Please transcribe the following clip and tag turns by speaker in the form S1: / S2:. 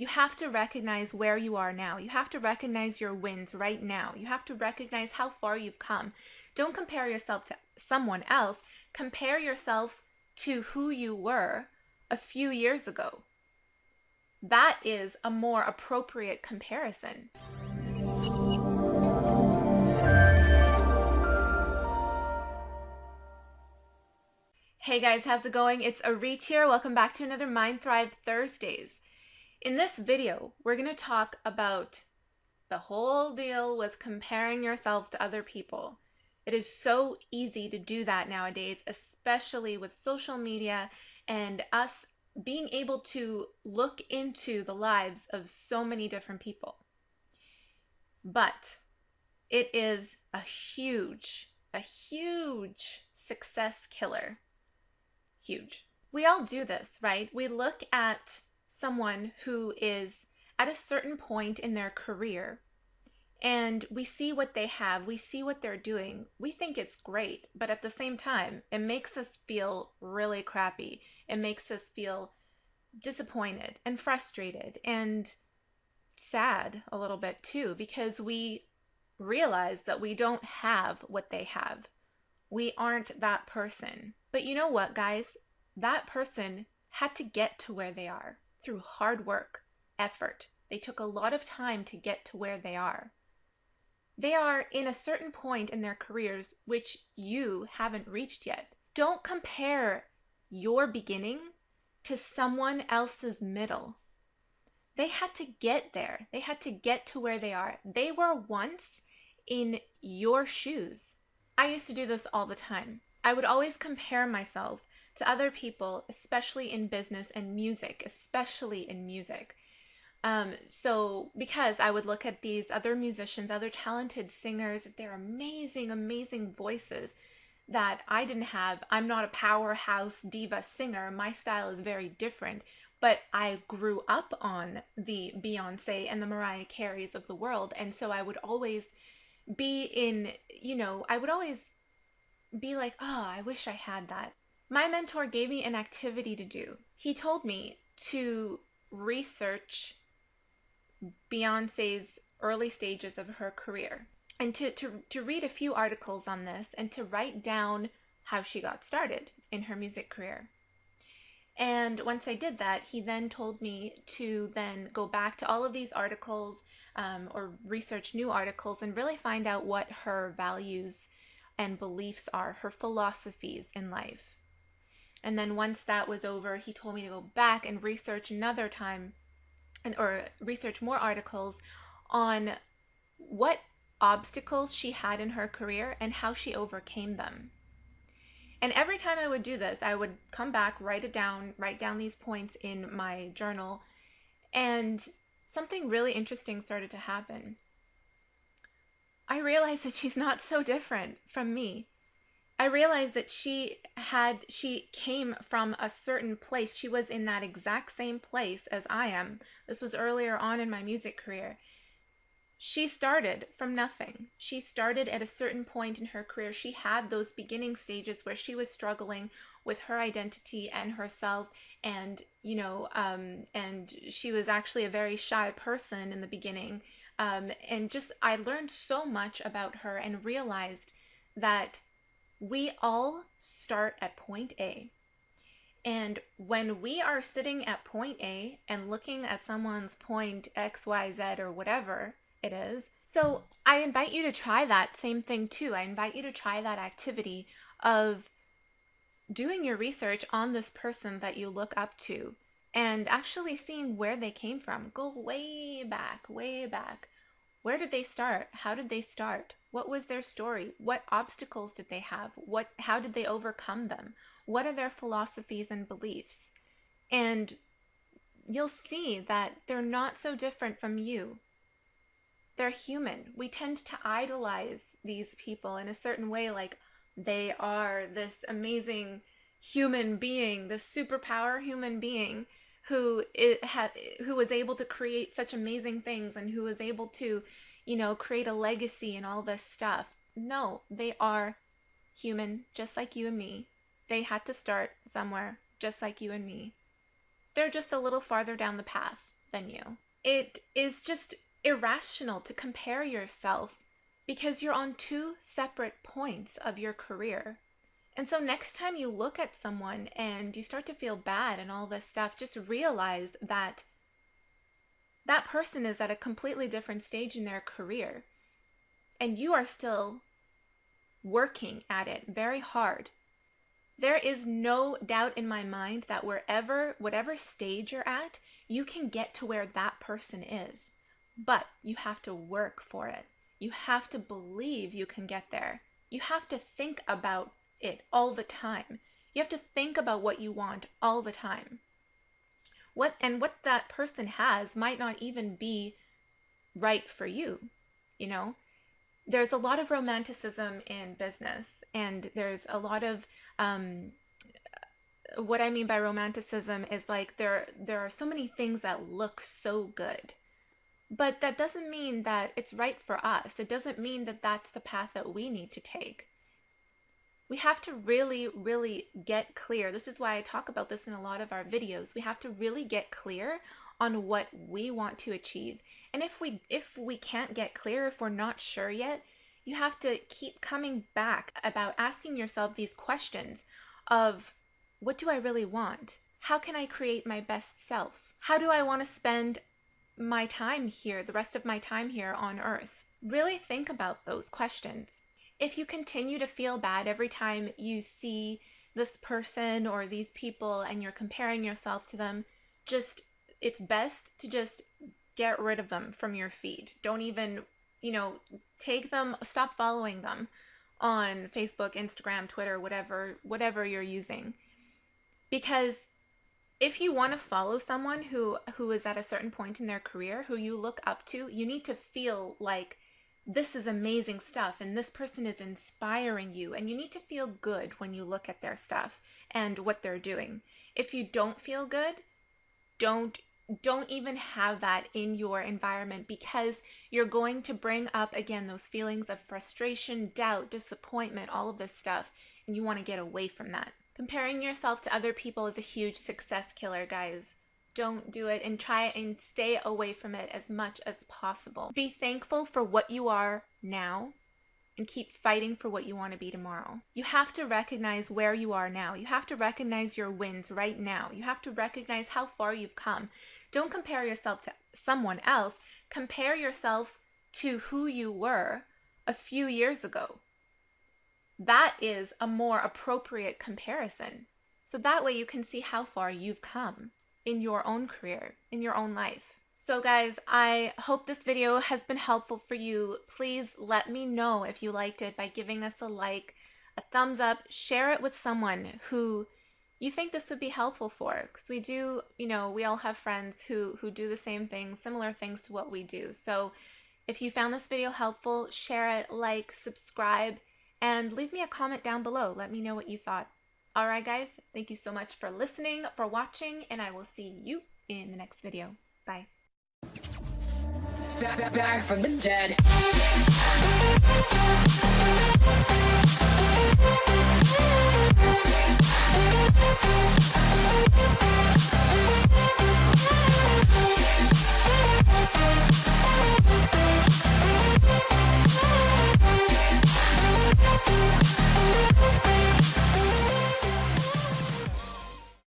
S1: You have to recognize where you are now. You have to recognize your wins right now. You have to recognize how far you've come. Don't compare yourself to someone else. Compare yourself to who you were a few years ago. That is a more appropriate comparison. Hey guys, how's it going? It's Arit here. Welcome back to another Mind Thrive Thursdays. In this video, we're going to talk about the whole deal with comparing yourself to other people. It is so easy to do that nowadays, especially with social media and us being able to look into the lives of so many different people. But it is a huge success killer. Huge. We all do this, right? We look at someone who is at a certain point in their career and we see what they have, we see what they're doing. We think it's great, but at the same time, it makes us feel really crappy. It makes us feel disappointed and frustrated and sad a little bit too, because we realize that we don't have what they have. We aren't that person. But you know what, guys? That person had to get to where they are through hard work, effort. They took a lot of time to get to where they are. They are in a certain point in their careers which you haven't reached yet. Don't compare your beginning to someone else's middle. They had to get there. They had to get to where they are. They were once in your shoes. I used to do this all the time. I would always compare myself to other people, especially in business and music, especially in music. Because I would look at these other musicians, other talented singers, their amazing voices that I didn't have. I'm not a powerhouse diva singer. My style is very different, but I grew up on the Beyonce and the Mariah Careys of the world. And so I would always be I would always be like, oh, I wish I had that. My mentor gave me an activity to do. He told me to research Beyonce's early stages of her career and to read a few articles on this and to write down how she got started in her music career. And once I did that, he then told me to then go back to all of these articles or research new articles and really find out what her values and beliefs are, her philosophies in life. And then once that was over, he told me to go back and research another time or research more articles on what obstacles she had in her career and how she overcame them. And every time I would do this, I would come back, write down these points in my journal, and something really interesting started to happen. I realized that she's not so different from me. I realized that she came from a certain place. She was in that exact same place as I am. This was earlier on in my music career. She started from nothing. She started at a certain point in her career. She had those beginning stages where she was struggling with her identity and herself, and and she was actually a very shy person in the beginning. And just I learned so much about her and realized that we all start at point A. And when we are sitting at point A and looking at someone's point X, Y, Z, or whatever it is, so I invite you to try that same thing too. I invite you to try that activity of doing your research on this person that you look up to and actually seeing where they came from. Go way back, way back. Where did they start? How did they start? What was their story? What obstacles did they have? How did they overcome them? What are their philosophies and beliefs? And you'll see that they're not so different from you. They're human. We tend to idolize these people in a certain way, like they are this amazing human being, this superpower human being who was able to create such amazing things and who was able to, create a legacy and all this stuff. No, they are human, just like you and me. They had to start somewhere, just like you and me. They're just a little farther down the path than you. It is just irrational to compare yourself because you're on two separate points of your career. And so next time you look at someone and you start to feel bad and all this stuff, just realize that that person is at a completely different stage in their career. And you are still working at it very hard. There is no doubt in my mind that whatever stage you're at, you can get to where that person is. But you have to work for it. You have to believe you can get there. You have to think about it all the time. You have to think about what you want all the time. What that person has might not even be right for you, you know? There's a lot of romanticism in business, and there's a lot of what I mean by romanticism is like there are so many things that look so good, but that doesn't mean that it's right for us. It doesn't mean that that's the path that we need to take. We have to really, really get clear. This is why I talk about this in a lot of our videos. We have to really get clear on what we want to achieve. And if we can't get clear, if we're not sure yet, you have to keep coming back about asking yourself these questions of, what do I really want? How can I create my best self? How do I want to spend my time here, the rest of my time here on Earth? Really think about those questions. If you continue to feel bad every time you see this person or these people and you're comparing yourself to them, it's best to just get rid of them from your feed. Don't even, take them, stop following them on Facebook, Instagram, Twitter, whatever you're using. Because if you want to follow someone who is at a certain point in their career, who you look up to, you need to feel like this is amazing stuff and this person is inspiring you, and you need to feel good when you look at their stuff and what they're doing. If you don't feel good, don't even have that in your environment, because you're going to bring up again those feelings of frustration, doubt, disappointment, all of this stuff, and you want to get away from that. Comparing yourself to other people is a huge success killer, guys. Don't do it, and try and stay away from it as much as possible. Be thankful for what you are now and keep fighting for what you want to be tomorrow. You have to recognize where you are now. You have to recognize your wins right now. You have to recognize how far you've come. Don't compare yourself to someone else. Compare yourself to who you were a few years ago. That is a more appropriate comparison. So that way you can see how far you've come in your own career, in your own life. So guys, I hope this video has been helpful for you. Please let me know if you liked it by giving us a like, a thumbs up, share it with someone who you think this would be helpful for. Because we do, we all have friends who do the same things, similar things to what we do. So if you found this video helpful, share it, like, subscribe, and leave me a comment down below. Let me know what you thought. Alright guys, thank you so much for listening, for watching, and I will see you in the next video. Bye.
S2: Back from the dead.